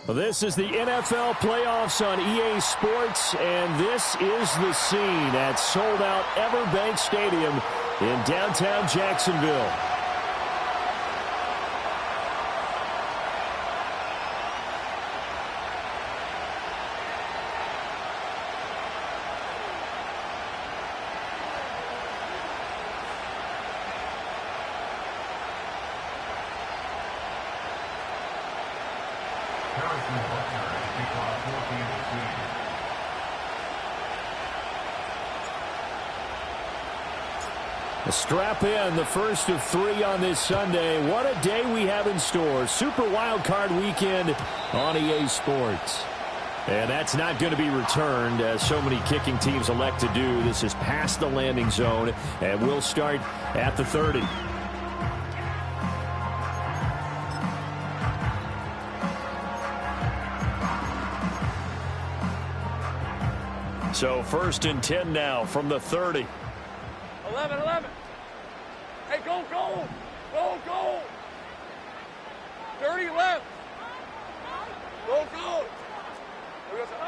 Well, this is the NFL playoffs on EA Sports, and this is the scene at sold-out Everbank Stadium in downtown Jacksonville. Strap in, the first of 3 on this Sunday. What a day we have in store. Super Wild Card Weekend on EA Sports. And that's not going to be returned, as so many kicking teams elect to do. This is past the landing zone, and we'll start at the 30. So 1st and 10 now from the 30. 11. Hey, go. Go. 30 left. Go.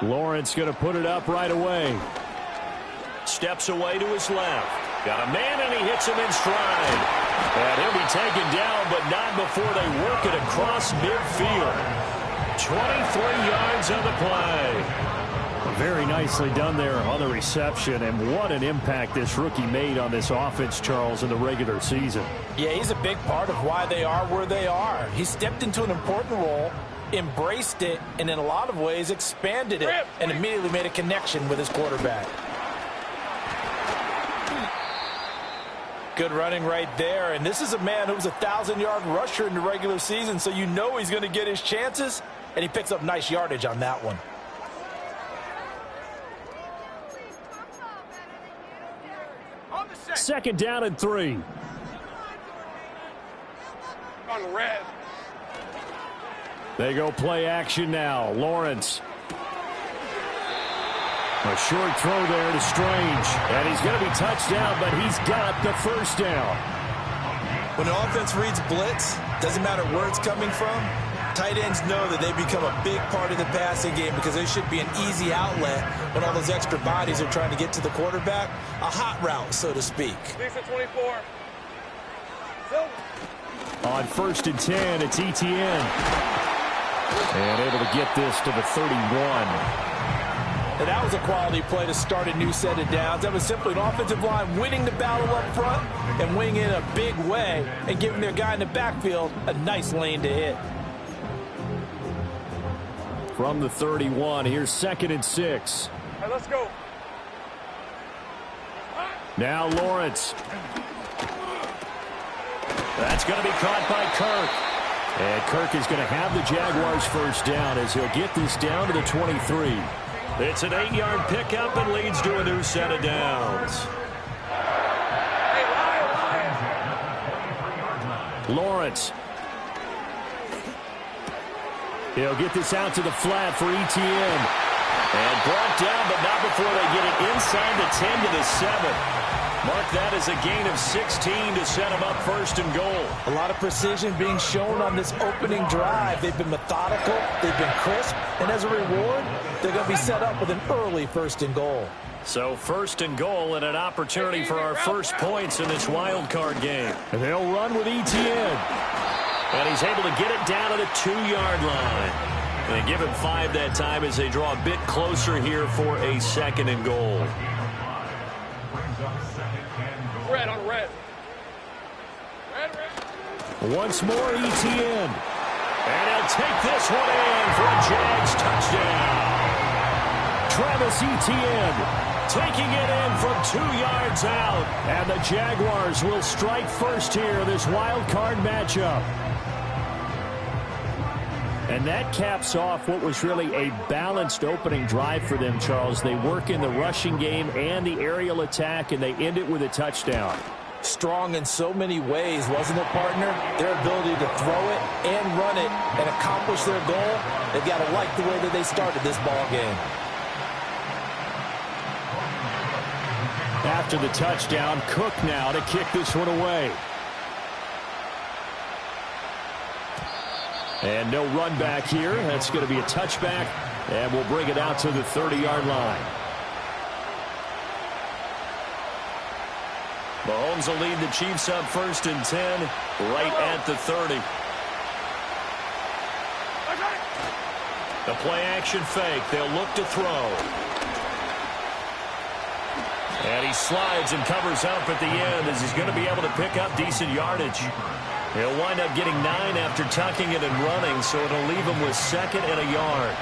Lawrence going to put it up right away. Steps away to his left. Got a man, and he hits him in stride. And he'll be taken down, but not before they work it across midfield. 23 yards on the play. Very nicely done there on the reception, and what an impact this rookie made on this offense, Charles, in the regular season. Yeah, he's a big part of why they are where they are. He stepped into an important role, embraced it, and in a lot of ways expanded it, and immediately made a connection with his quarterback. Good running right there, and this is a man who was a 1,000-yard rusher in the regular season, so you know he's going to get his chances, and he picks up nice yardage on that one. Second down and 3. On red. They go play action now. Lawrence. A short throw there to Strange. And he's going to be touched down, but he's got the first down. When the offense reads blitz, doesn't matter where it's coming from, tight ends know that they become a big part of the passing game because they should be an easy outlet when all those extra bodies are trying to get to the quarterback. A hot route, so to speak. 24. On 1st and 10, it's ETN. And able to get this to the 31. And that was a quality play to start a new set of downs. That was simply an offensive line winning the battle up front and winning in a big way and giving their guy in the backfield a nice lane to hit. From the 31, here's 2nd and 6. All right, let's go. Now Lawrence. That's going to be caught by Kirk. And Kirk is going to have the Jaguars first down as he'll get this down to the 23. It's an 8-yard pickup and leads to a new set of downs. Lawrence. He'll get this out to the flat for ETN. And brought down, but not before they get it inside the 10 to the 7. Mark that as a gain of 16 to set them up 1st and goal. A lot of precision being shown on this opening drive. They've been methodical, they've been crisp, and as a reward, they're going to be set up with an early 1st and goal. So 1st and goal and an opportunity for our first points in this wild card game. And they'll run with ETN. And he's able to get it down to the 2-yard line. And they give him 5 that time as they draw a bit closer here for a 2nd and goal. red, on red. Red. Once more, ETN. And he'll take this one in for a Jags touchdown. Travis Etienne taking it in from 2 yards out. And the Jaguars will strike first here, this wild card matchup. And that caps off what was really a balanced opening drive for them, Charles. They work in the rushing game and the aerial attack, and they end it with a touchdown. Strong in so many ways, wasn't it, partner? Their ability to throw it and run it and accomplish their goal, they've got to like the way that they started this ball game. After the touchdown, Cook now to kick this one away. And no run back here. That's going to be a touchback, and we'll bring it out to the 30-yard line. Mahomes will lead the Chiefs up 1st and 10, right at the 30. The play-action fake. They'll look to throw. And he slides and covers up at the end as he's going to be able to pick up decent yardage. He'll wind up getting 9 after tucking it and running, so it'll leave him with 2nd and a yard.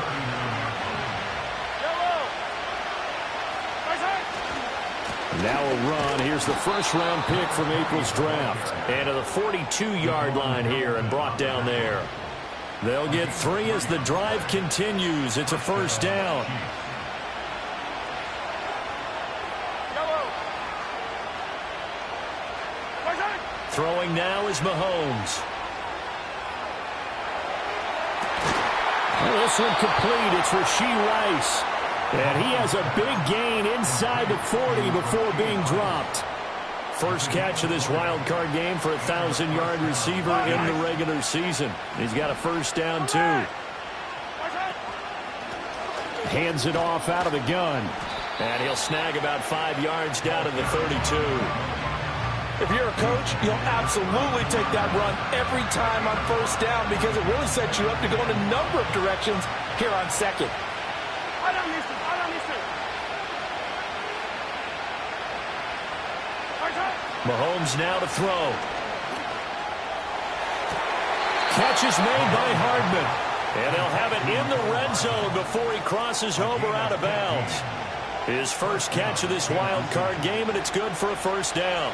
Now a run. Here's the first-round pick from April's draft. And to the 42-yard line here and brought down there. They'll get 3 as the drive continues. It's a first down. Throwing now is Mahomes. This one complete. It's Rashee Rice. And he has a big gain inside the 40 before being dropped. First catch of this wild card game for a 1,000-yard receiver in the regular season. He's got a first down, too. Hands it off out of the gun. And he'll snag about 5 yards down to the 32. If you're a coach, you'll absolutely take that run every time on first down because it really sets you up to go in a number of directions here on second. Mahomes now to throw. Catch is made by Hardman. And they'll have it in the red zone before he crosses over out of bounds. His first catch of this wild card game, and it's good for a first down.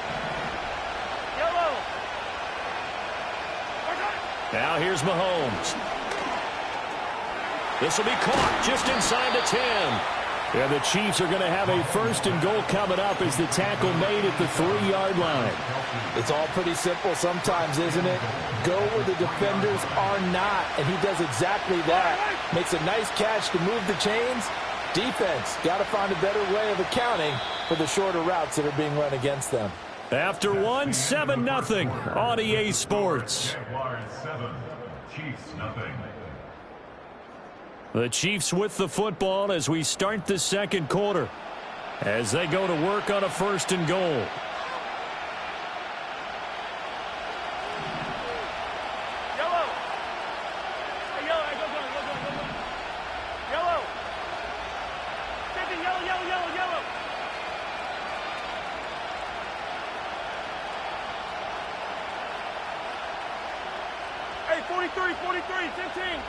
Now here's Mahomes. This will be caught just inside the 10. And the Chiefs are going to have a 1st and goal coming up as the tackle made at the 3-yard line. It's all pretty simple sometimes, isn't it? Go where the defenders are not, and he does exactly that. Makes a nice catch to move the chains. Defense, got to find a better way of accounting for the shorter routes that are being run against them. After 1, 7-0 on EA Sports. The Chiefs with the football as we start the second quarter, as they go to work on a 1st and goal. Hey, 43, 15.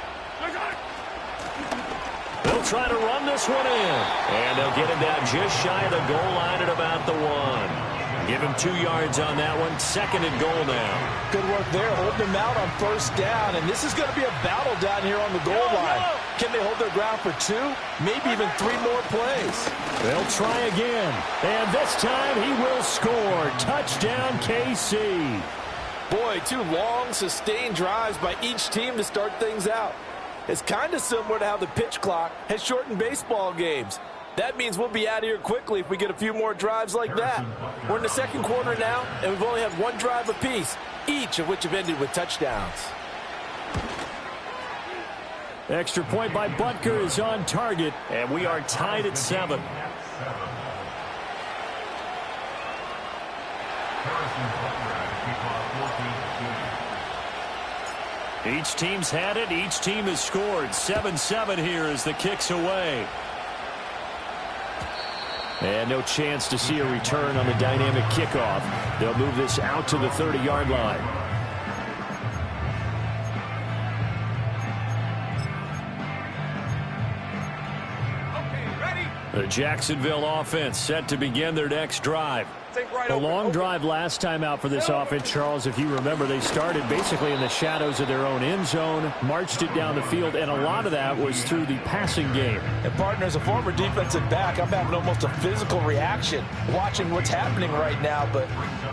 They'll try to run this one in. And they'll get him down just shy of the goal line at about the 1. Give him 2 yards on that one. 2nd and goal now. Good work there, holding him out on first down. And this is going to be a battle down here on the goal line. Can they hold their ground for 2? Maybe even 3 more plays. They'll try again. And this time he will score. Touchdown, KC. Boy, 2 long, sustained drives by each team to start things out. It's kind of similar to how the pitch clock has shortened baseball games. That means we'll be out of here quickly if we get a few more drives like that. We're in the second quarter now, and we've only had 1 drive apiece, each of which have ended with touchdowns. Extra point by Butker is on target, and we are tied at 7. Each team's had it. Each team has scored. 7-7 here as the kick's away. And no chance to see a return on the dynamic kickoff. They'll move this out to the 30-yard line. The Jacksonville offense set to begin their next drive. A long drive last time out for this offense, Charles. If you remember, they started basically in the shadows of their own end zone, marched it down the field, and a lot of that was through the passing game. And partner, as a former defensive back, I'm having almost a physical reaction watching what's happening right now. But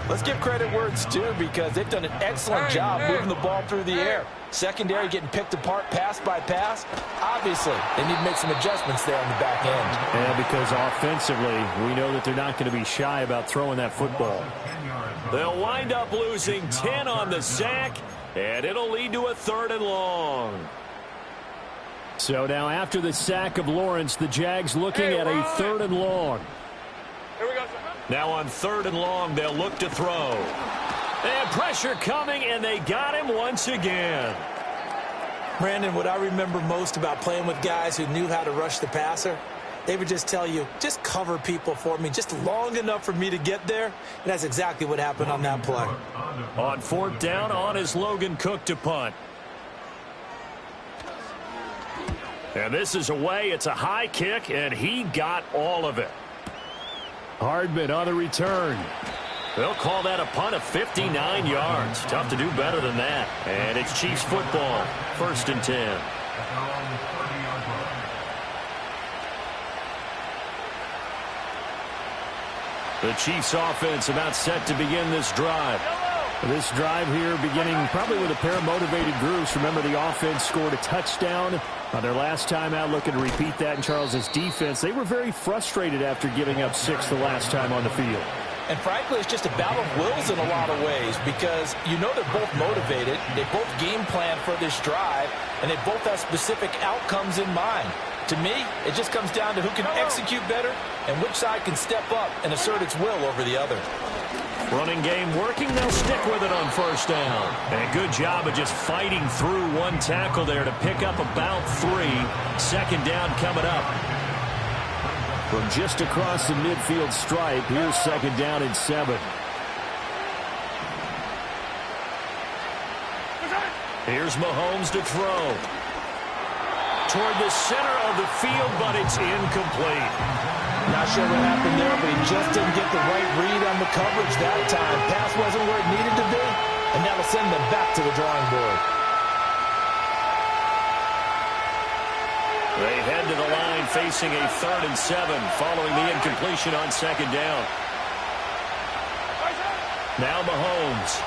let's give credit where it's due, because they've done an excellent job moving the ball through the air. Secondary getting picked apart pass by pass. Obviously, they need to make some adjustments there on the back end. Yeah, because offensively, we know that they're not going to be shy about throwing that football. They'll wind up losing 10 on the sack, and it'll lead to a 3rd and long. So now after the sack of Lawrence, the Jags looking at a 3rd and long. Here we go, sir. Now on 3rd and long, they'll look to throw. And pressure coming, and they got him once again. Brandon, what I remember most about playing with guys who knew how to rush the passer, they would just tell you, just cover people for me, just long enough for me to get there. And that's exactly what happened on that play. On 4th down, on is Logan Cook to punt. And this is away. It's a high kick, and he got all of it. Hardman on the return. They'll call that a punt of 59 yards. Tough to do better than that. And it's Chiefs football. 1st and 10. The Chiefs offense about set to begin this drive. This drive here beginning probably with a pair of motivated groups. Remember, the offense scored a touchdown on their last time out, looking to repeat that in Charles's defense. They were very frustrated after giving up 6 the last time on the field. And frankly, it's just a battle of wills in a lot of ways, because you know they're both motivated, they both game plan for this drive, and they both have specific outcomes in mind. To me, it just comes down to who can execute better and which side can step up and assert its will over the other. Running game working, they'll stick with it on 1st down. And good job of just fighting through one tackle there to pick up about 3. 2nd down coming up. From just across the midfield stripe, here's 2nd down and 7. Here's Mahomes to throw. Toward the center of the field, but it's incomplete. Not sure what happened there, but he just didn't get the right read on the coverage that time. Pass wasn't where it needed to be, and that'll send them back to the drawing board. They head to the line facing a 3rd and 7 following the incompletion on 2nd down. Now Mahomes.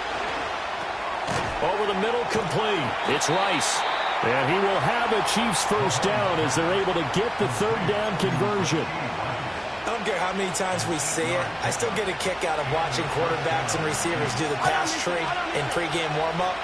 Over the middle, complete. It's Rice. And he will have a Chiefs 1st down as they're able to get the 3rd down conversion. I don't care how many times we see it. I still get a kick out of watching quarterbacks and receivers do the pass tree in pregame warm-up.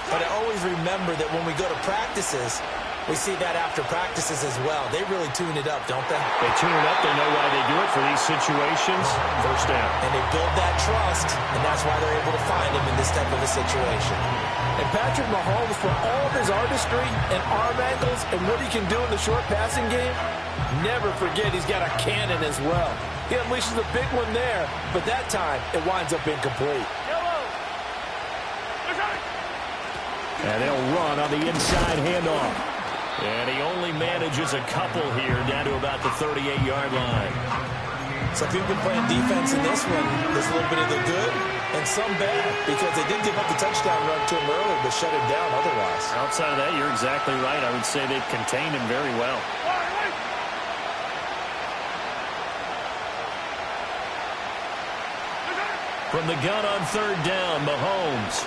But I always remember that when we go to practices, we see that after practices as well. They really tune it up, don't they? They tune it up. They know why they do it for these situations. 1st down. And they build that trust, and that's why they're able to find him in this type of a situation. And Patrick Mahomes, for all of his artistry and arm angles and what he can do in the short passing game, never forget he's got a cannon as well. He unleashes a big one there, but that time it winds up incomplete. And they'll run on the inside handoff. And he only manages a couple here down to about the 38-yard line. So if you've been playing defense in this one, there's a little bit of the good and some bad, because they did give up the touchdown run to him early, but shut him down otherwise. Outside of that, you're exactly right. I would say they've contained him very well. From the gun on 3rd down, Mahomes.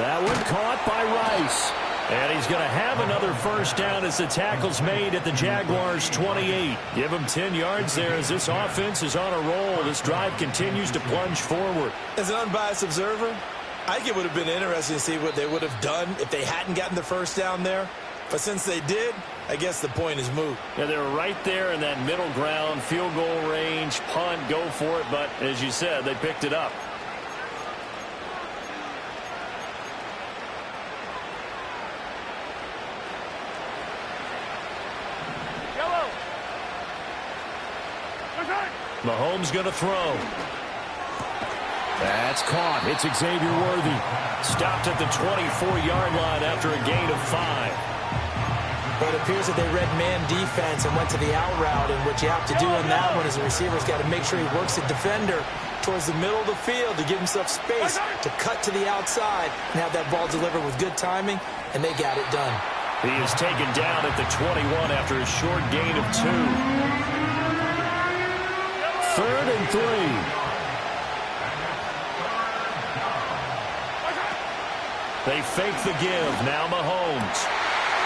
That one caught by Rice. And he's going to have another 1st down as the tackle's made at the Jaguars' 28. Give him 10 yards there as this offense is on a roll. This drive continues to plunge forward. As an unbiased observer, I think it would have been interesting to see what they would have done if they hadn't gotten the 1st down there. But since they did, I guess the point is moot. Yeah, they were right there in that middle ground, field goal range, punt, go for it. But as you said, they picked it up. Mahomes going to throw. That's caught. It's Xavier Worthy. Stopped at the 24-yard line after a gain of 5. But it appears that they read man defense and went to the out route. And what you have to do in that one is the receiver's got to make sure he works the defender towards the middle of the field to give himself space to cut to the outside and have that ball delivered with good timing, and they got it done. He is taken down at the 21 after a short gain of 2. 3rd and 3. They fake the give. Now Mahomes.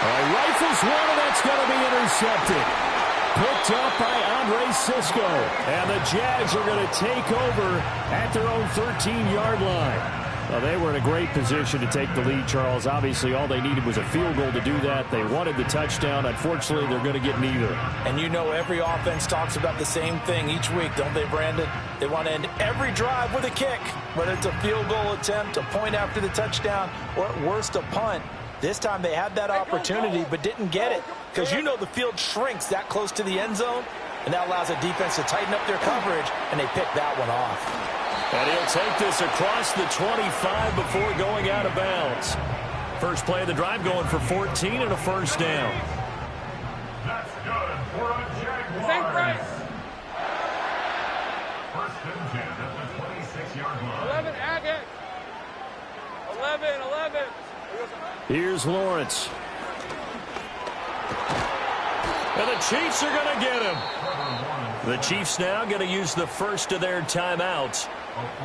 Rifles one, and that's going to be intercepted. Picked up by Andre Cisco. And the Jags are going to take over at their own 13-yard line. Well, they were in a great position to take the lead, Charles. Obviously, all they needed was a field goal to do that. They wanted the touchdown. Unfortunately, they're going to get neither. And you know every offense talks about the same thing each week, don't they, Brandon? They want to end every drive with a kick, whether it's a field goal attempt, a point after the touchdown, or at worst, a punt. This time they had that opportunity but didn't get it because you know the field shrinks that close to the end zone, and that allows the defense to tighten up their coverage, and they pick that one off. And he'll take this across the 25 before going out of bounds. First play of the drive going for 14 and a first down. That's good for a Jaguars. First and 10 at the 26-yard line. 11, Agate. 11. Here's Lawrence. And the Chiefs are going to get him. The Chiefs now going to use the first of their timeouts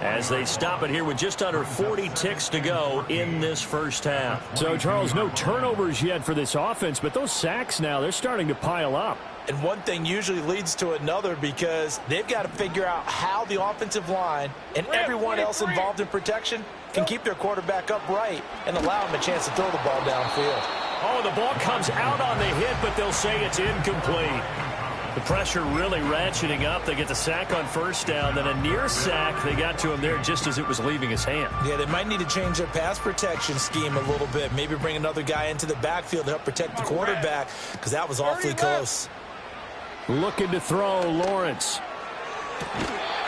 as they stop it here with just under 40 ticks to go in this first half. So, Charles, no turnovers yet for this offense, but those sacks now, they're starting to pile up. And one thing usually leads to another because they've got to figure out how the offensive line and everyone else involved in protection can keep their quarterback upright and allow him a chance to throw the ball downfield. Oh, the ball comes out on the hit, but they'll say it's incomplete. The pressure really ratcheting up. They get the sack on first down, then a near sack. They got to him there just as it was leaving his hand. Yeah, they might need to change their pass protection scheme a little bit. Maybe bring another guy into the backfield to help protect the quarterback because that was awfully close. Looking to throw, Lawrence.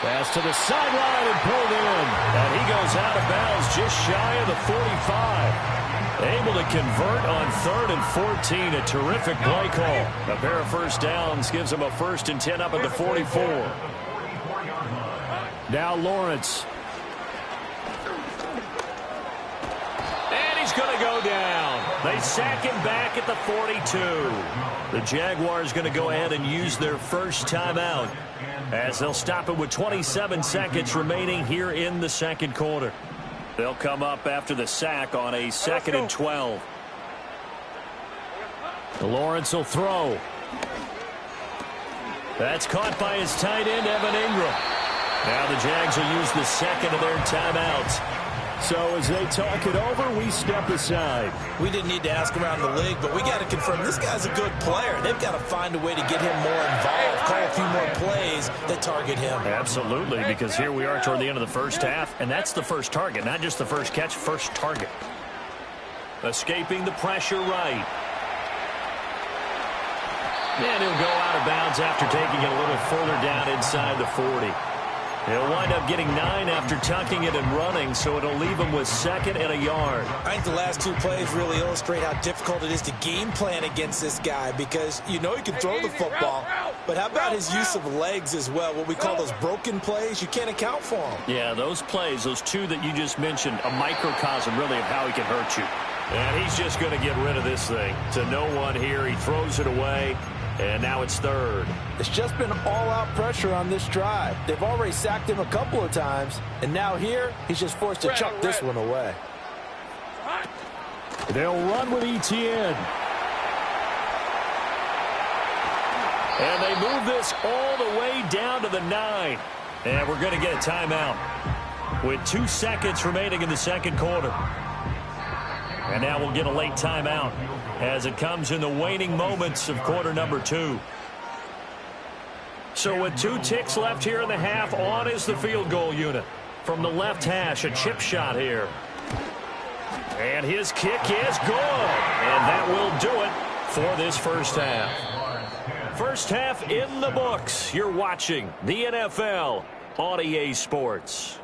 Pass to the sideline and pulled in. And he goes out of bounds just shy of the 45. Able to convert on 3rd and 14. A terrific play call. A pair of first downs gives him a 1st and 10 up at the 44. Now Lawrence. And he's going to go down. They sack him back at the 42. The Jaguars going to go ahead and use their first timeout as they'll stop it with 27 seconds remaining here in the second quarter. They'll come up after the sack on a 2nd and 12. Lawrence will throw. That's caught by his tight end, Evan Ingram. Now the Jags will use the second of their timeouts. So as they talk it over, we step aside. We didn't need to ask around the league, but we got to confirm this guy's a good player. They've got to find a way to get him more involved, call a few more plays that target him. Absolutely, because here we are toward the end of the first half, and that's the first target, not just the first catch, first target. Escaping the pressure right. And he'll go out of bounds after taking it a little further down inside the 40. He'll wind up getting 9 after tucking it and running, so it'll leave him with 2nd and a yard. I think the last 2 plays really illustrate how difficult it is to game plan against this guy because you know he can throw the football, but how about his use of legs as well, what we call those broken plays? You can't account for them. Yeah, those plays, those 2 that you just mentioned, a microcosm really of how he can hurt you. And he's just going to get rid of this thing. To no one here, he throws it away. And now it's 3rd. It's just been all-out pressure on this drive. They've already sacked him a couple of times, and now here, he's just forced to chuck this one away. They'll run with Etienne. And they move this all the way down to the 9. And we're going to get a timeout with 2 seconds remaining in the second quarter. And now we'll get a late timeout as it comes in the waning moments of quarter number 2. So with 2 ticks left here in the half, on is the field goal unit. From the left hash, a chip shot here. And his kick is good. And that will do it for this first half. First half in the books. You're watching the NFL on EA Sports.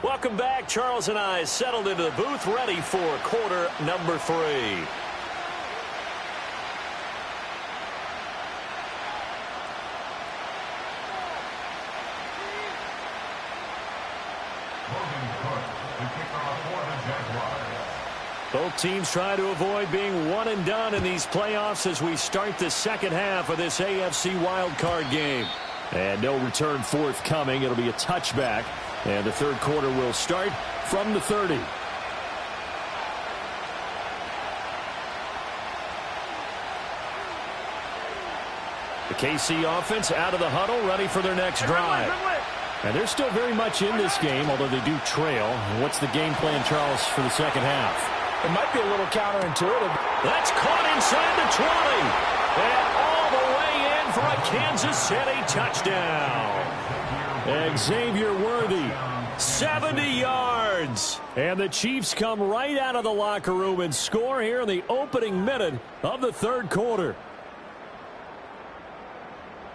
Welcome back. Charles and I settled into the booth, ready for quarter number 3. Both teams try to avoid being one and done in these playoffs as we start the second half of this AFC wildcard game. And no return forthcoming. It'll be a touchback. And the third quarter will start from the 30. The KC offense out of the huddle, ready for their next drive. And they're still very much in this game, although they do trail. What's the game plan, Charles, for the second half? It might be a little counterintuitive. That's caught inside the 20. And all the way in for a Kansas City touchdown. Xavier Worthy, 70 yards. And the Chiefs come right out of the locker room and score here in the opening minute of the third quarter.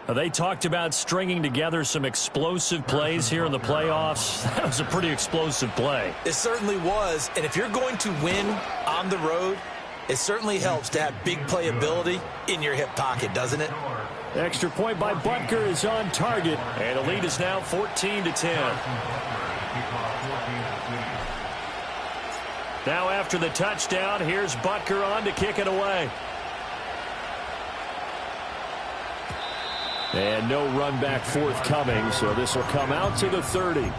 They talked about stringing together some explosive plays here in the playoffs. That was a pretty explosive play. It certainly was. And if you're going to win on the road, it certainly helps to have big playability in your hip pocket, doesn't it? Extra point by Butker is on target. And the lead is now 14-10. Now after the touchdown, here's Butker on to kick it away. And no run back forthcoming, so this will come out to the 30.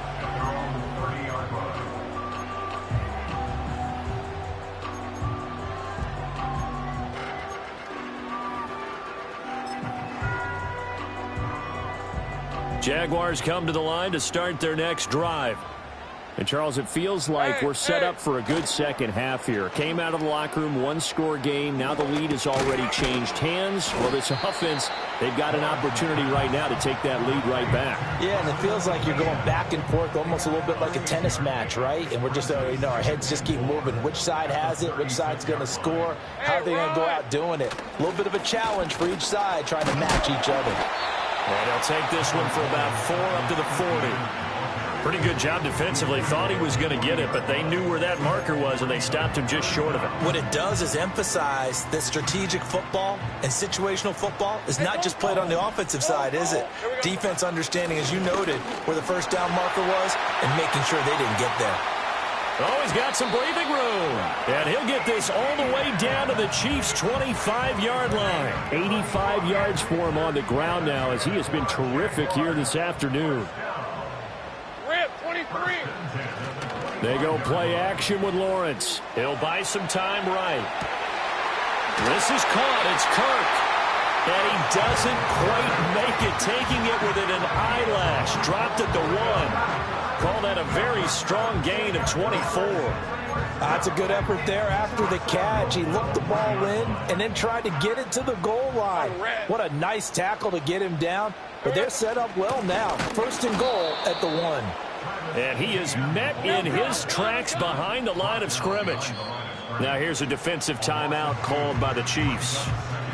Jaguars come to the line to start their next drive. And, Charles, it feels like we're set up for a good second half here. Came out of the locker room, one-score game. Now the lead has already changed hands. Well, this offense, they've got an opportunity right now to take that lead right back. Yeah, and it feels like you're going back and forth, almost a little bit like a tennis match, right? And we're just, our heads just keep moving. Which side has it? Which side's going to score? How are they going to go out doing it? A little bit of a challenge for each side, trying to match each other. And he'll take this one for about 4 up to the 40. Pretty good job defensively. Thought he was going to get it, but they knew where that marker was, and they stopped him just short of it. What it does is emphasize that strategic football and situational football is not just played on the offensive side, is it? Defense understanding, as you noted, where the first down marker was and making sure they didn't get there. Oh, he's got some breathing room. And he'll get this all the way down to the Chiefs' 25-yard line. 85 yards for him on the ground now, as he has been terrific here this afternoon. They go play action with Lawrence. He'll buy some time right. This is caught. It's Kirk. And he doesn't quite make it, taking it within an eyelash. Dropped at the 1. Call that a very strong gain of 24. That's a good effort there after the catch. He looked the ball in and then tried to get it to the goal line. What a nice tackle to get him down. But they're set up well now. First and goal at the 1. And he is met in his tracks behind the line of scrimmage. Now here's a defensive timeout called by the Chiefs.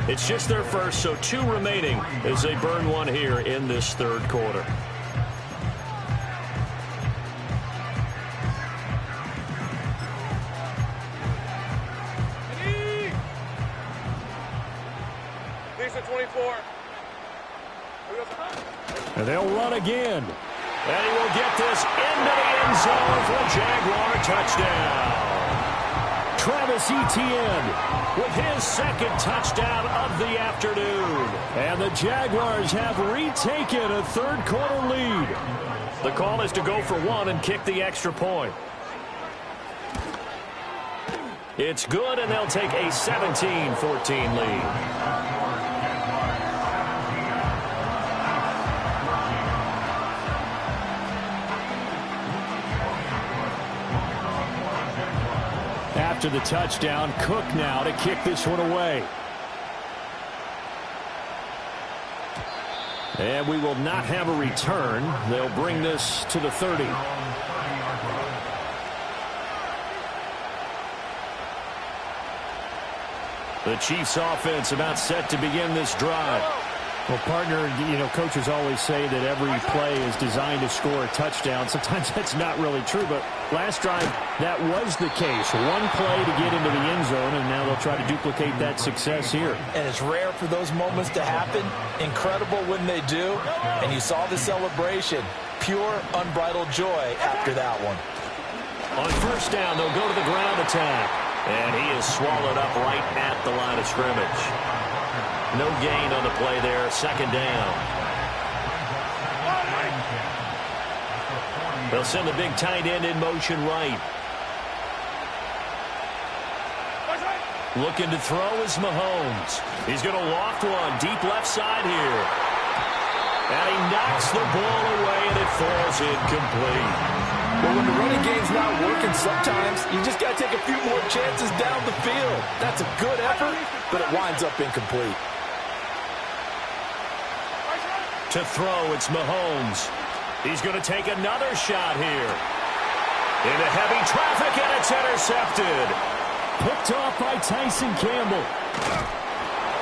It's just their first, so 2 remaining as they burn one here in this third quarter. And they'll run again. And he will get this into the end zone for a Jaguar touchdown. Travis Etienne with his second touchdown of the afternoon. And the Jaguars have retaken a third quarter lead. The call is to go for 1 and kick the extra point. It's good, and they'll take a 17-14 lead. After the touchdown, Cook now to kick this one away. And we will not have a return. They'll bring this to the 30. The Chiefs offense about set to begin this drive. Well, partner, coaches always say that every play is designed to score a touchdown. Sometimes that's not really true, but last drive, that was the case. One play to get into the end zone, and now they'll try to duplicate that success here. And it's rare for those moments to happen. Incredible when they do. And you saw the celebration. Pure, unbridled joy after that one. On first down, they'll go to the ground attack. And he is swallowed up right at the line of scrimmage. No gain on the play there. Second down. They'll send the big tight end in motion right. Looking to throw is Mahomes. He's going to loft one deep left side here. And he knocks the ball away, and it falls incomplete. Well, when the running game's not working sometimes, you just got to take a few more chances down the field. That's a good effort, but it winds up incomplete. To throw, it's Mahomes. He's going to take another shot here. Into heavy traffic, and it's intercepted. Picked off by Tyson Campbell.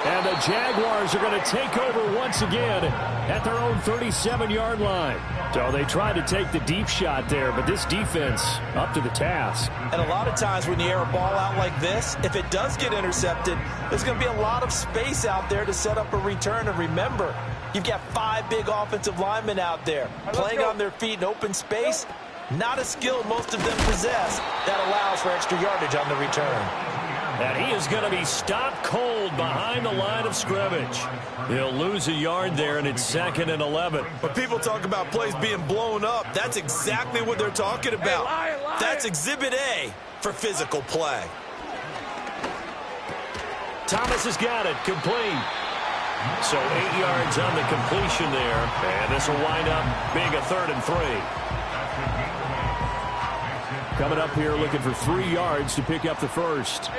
And the Jaguars are going to take over once again at their own 37-yard line. So they tried to take the deep shot there, but this defense up to the task. And a lot of times when you air a ball out like this, if it does get intercepted, there's going to be a lot of space out there to set up a return. And remember, you've got 5 big offensive linemen out there playing on their feet in open space. Not a skill most of them possess. That allows for extra yardage on the return. And he is going to be stopped cold behind the line of scrimmage. He'll lose a yard there, and it's 2nd and 11. When people talk about plays being blown up, that's exactly what they're talking about. That's Exhibit A for physical play. Thomas has got it, complete. So 8 yards on the completion there, and this will wind up being a 3rd and 3. Coming up here looking for 3 yards to pick up the first.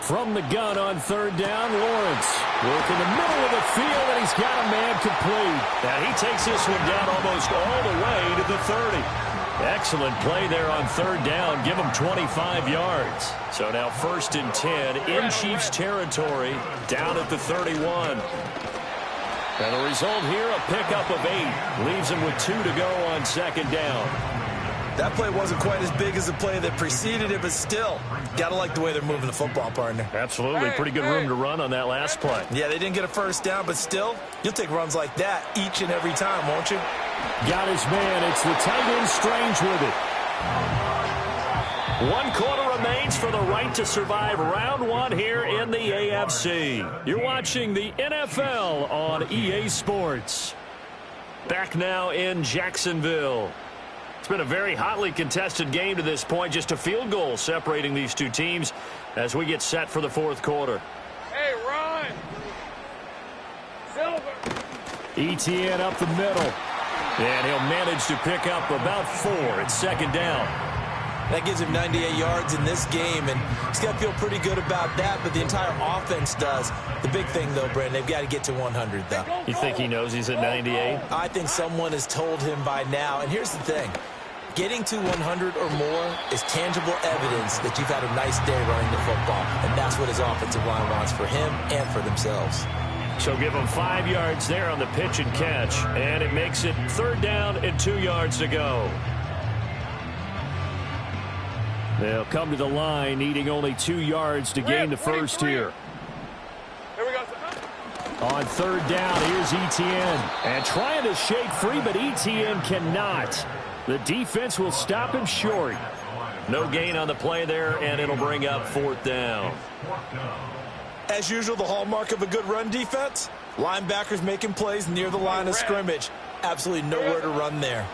From the gun on 3rd down, Lawrence. Work in the middle of the field, and he's got a man complete. And he takes this one down almost all the way to the 30. Excellent play there on 3rd down. Give him 25 yards. So now 1st and 10 in Chiefs territory, down at the 31. And the result here, a pickup of 8. Leaves him with 2 to go on 2nd down. That play wasn't quite as big as the play that preceded it, but still, got to like the way they're moving the football, partner. Absolutely. Pretty good room to run on that last play. Yeah, they didn't get a first down, but still, you'll take runs like that each and every time, won't you? Got his man. It's the tight end Strange with it. 1 quarter remains for the right to survive round 1 here in the AFC. You're watching the NFL on EA Sports. Back now in Jacksonville. It's been a very hotly contested game to this point. Just a field goal separating these two teams as we get set for the 4th quarter. Hey, Ron! Silver! ETN up the middle. And he'll manage to pick up about 4. It's 2nd down. That gives him 98 yards in this game, and he's got to feel pretty good about that, but the entire offense does. The big thing, though, Brandon, they've got to get to 100, though. You think he knows he's at 98? I think someone has told him by now, and here's the thing. Getting to 100 or more is tangible evidence that you've had a nice day running the football, and that's what his offensive line wants for him and for themselves. So give him 5 yards there on the pitch and catch, and it makes it 3rd down and 2 yards to go. They'll come to the line, needing only 2 yards to gain the first here. Here we go. On 3rd down, here's ETN. And trying to shake free, but ETN cannot. The defense will stop him short. No gain on the play there, and it'll bring up 4th down. As usual, the hallmark of a good run defense, linebackers making plays near the line of scrimmage. Absolutely nowhere to run there.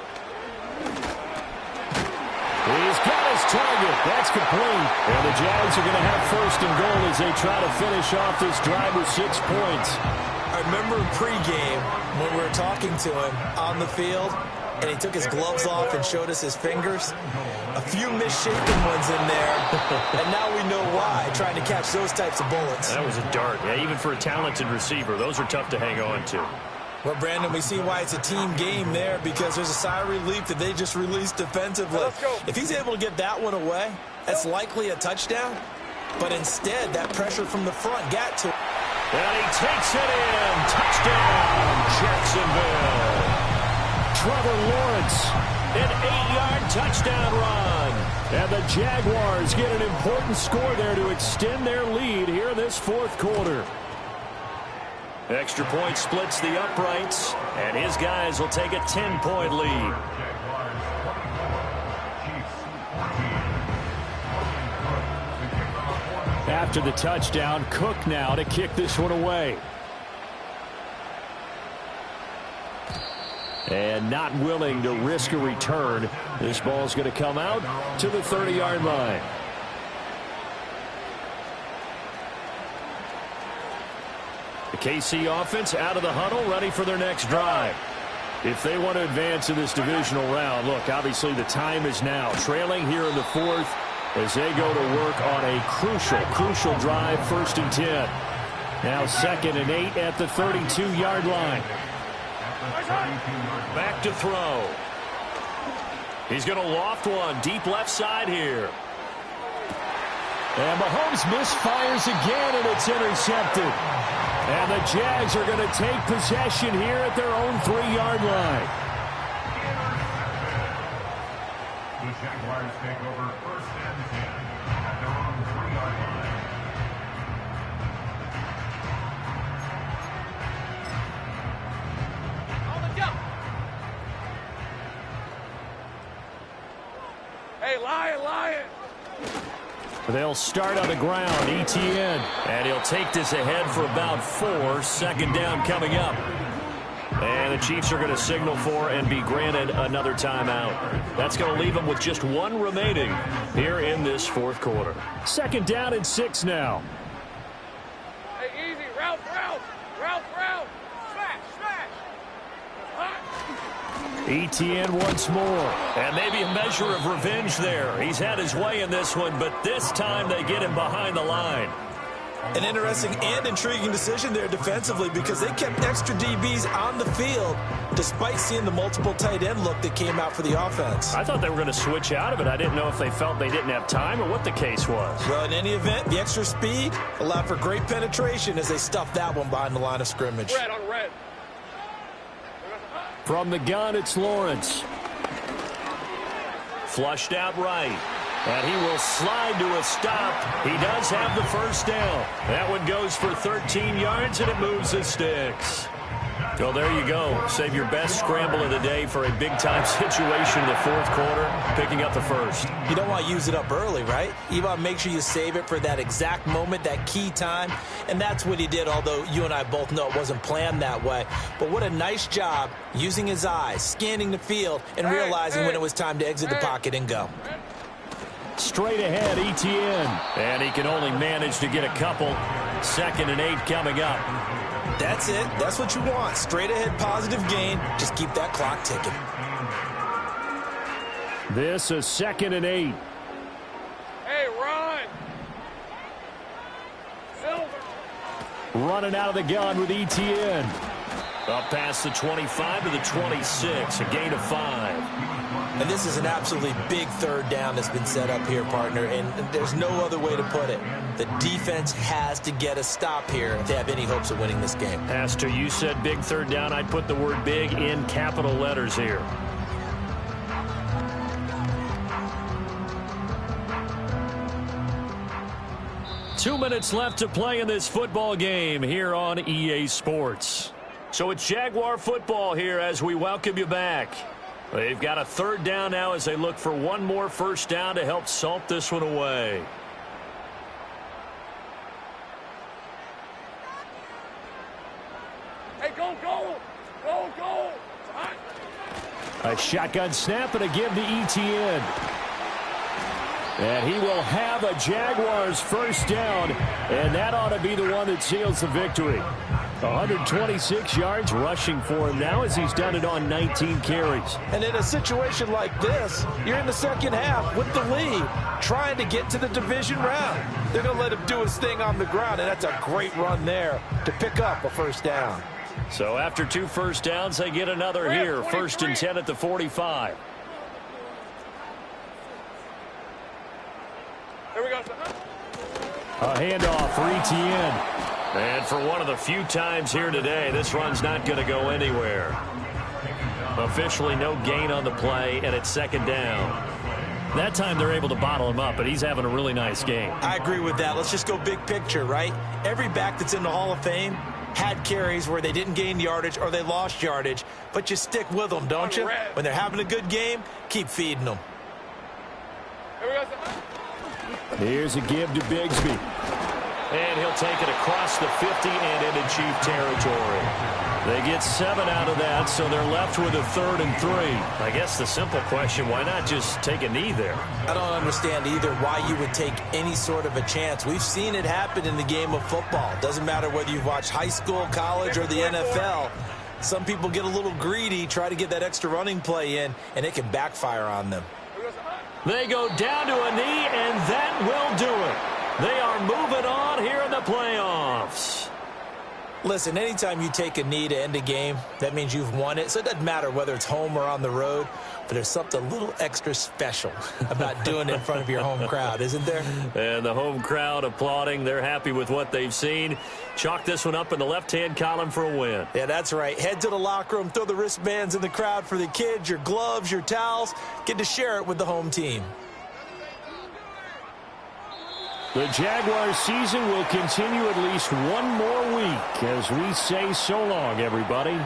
He's got his target. That's complete. And the Jags are going to have 1st and goal as they try to finish off this drive with 6 points. I remember pregame when we were talking to him on the field, and he took his gloves off and showed us his fingers. A few misshapen ones in there, and now we know why, trying to catch those types of bullets. That was a dart. Yeah, even for a talented receiver, those are tough to hang on to. Well, Brandon, we see why it's a team game there, because there's a sigh of relief that they just released defensively. If he's able to get that one away, that's likely a touchdown. But instead, that pressure from the front got to him. And he takes it in. Touchdown, Jacksonville. Trevor Lawrence, An 8-yard touchdown run. and the Jaguars get an important score there to extend their lead here in this fourth quarter. Extra point splits the uprights, and his guys will take a 10-point lead. After the touchdown, Cook now to kick this one away. And not willing to risk a return. This ball's going to come out to the 30-yard line. The KC offense out of the huddle, ready for their next drive. If they want to advance in this divisional round, look, obviously the time is now. Trailing here in the fourth as they go to work on a crucial drive, 1st and 10. Now 2nd and 8 at the 32-yard line. Back to throw. He's going to loft one deep left side here. And Mahomes misfires again, and it's intercepted. And the Jags are going to take possession here at their own 3-yard line. The Jaguars take over 1st and 10 at their own 3-yard line. Hey, Lion! They'll start on the ground. Etienne. And he'll take this ahead for about 4. 2nd down coming up. And the Chiefs are going to signal for and be granted another timeout. That's going to leave them with just 1 remaining here in this fourth quarter. 2nd down and 6 now. Hey, easy, route. Smash. Etienne once more. And maybe a measure of revenge there. He's had his way in this one, but this time they get him behind the line. An interesting and intriguing decision there defensively, because they kept extra DBs on the field despite seeing the multiple tight end look that came out for the offense. I thought they were going to switch out of it. I didn't know if they felt they didn't have time or what the case was. Well, in any event, the extra speed allowed for great penetration as they stuffed that one behind the line of scrimmage. Red on red. From the gun, it's Lawrence. Flushed out right. And he will slide to a stop. He does have the 1st down. That one goes for 13 yards, and it moves the sticks. Well, there you go. Save your best scramble of the day for a big-time situation in the fourth quarter, picking up the 1st. You don't want to use it up early, right? You want to make sure you save it for that exact moment, that key time. And that's what he did, although you and I both know it wasn't planned that way. But what a nice job using his eyes, scanning the field, and realizing when it was time to exit the pocket and go. Straight ahead, Etienne. And he can only manage to get a couple. 2nd and 8 coming up. That's it. That's what you want. Straight ahead, positive gain. Just keep that clock ticking. This is 2nd and 8. Hey, run! Silver. Running out of the gun with Etienne. Up past the 25 to the 26, a gain of 5. And this is an absolutely big 3rd down that's been set up here, partner, and there's no other way to put it. The defense has to get a stop here if they have any hopes of winning this game. Pastor, you said big 3rd down. I'd put the word big in capital letters here. Two minutes left to play in this football game here on EA Sports. So it's Jaguar football here as we welcome you back. They've got a 3rd down now as they look for one more 1st down to help salt this one away. Hey, go! A shotgun snap and a give to Etienne. And he will have a Jaguars 1st down, and that ought to be the one that seals the victory. 126 yards rushing for him now as he's done it on 19 carries. And in a situation like this, you're in the second half with the lead, trying to get to the division round. They're going to let him do his thing on the ground, and that's a great run there to pick up a first down. So after 2 first downs, they get another here. 1st and 10 at the 45. Here we go. A handoff for Etienne. And for one of the few times here today, this run's not going to go anywhere. Officially no gain on the play, and it's 2nd down. That time they're able to bottle him up, but he's having a really nice game. I agree with that. Let's just go big picture, right? Every back that's in the Hall of Fame had carries where they didn't gain yardage or they lost yardage, but you stick with them, don't you? When they're having a good game, keep feeding them. Here we go. Here's a give to Bigsby. And he'll take it across the 50 and into Chief territory. They get 7 out of that, so they're left with a 3rd and 3. I guess the simple question, why not just take a knee there? I don't understand either why you would take any sort of a chance. We've seen it happen in the game of football. Doesn't matter whether you've watched high school, college, or the NFL. Some people get a little greedy, try to get that extra running play in, and it can backfire on them. They go down to a knee, and that will do it. They are moving on here in the playoffs. Listen, anytime you take a knee to end a game, that means you've won it. So it doesn't matter whether it's home or on the road, but there's something a little extra special about doing it in front of your home crowd, isn't there? And the home crowd applauding. They're happy with what they've seen. Chalk this one up in the left-hand column for a win. Yeah, that's right. Head to the locker room, throw the wristbands in the crowd for the kids, your gloves, your towels. Get to share it with the home team. The Jaguars season will continue at least one more week as we say so long, everybody.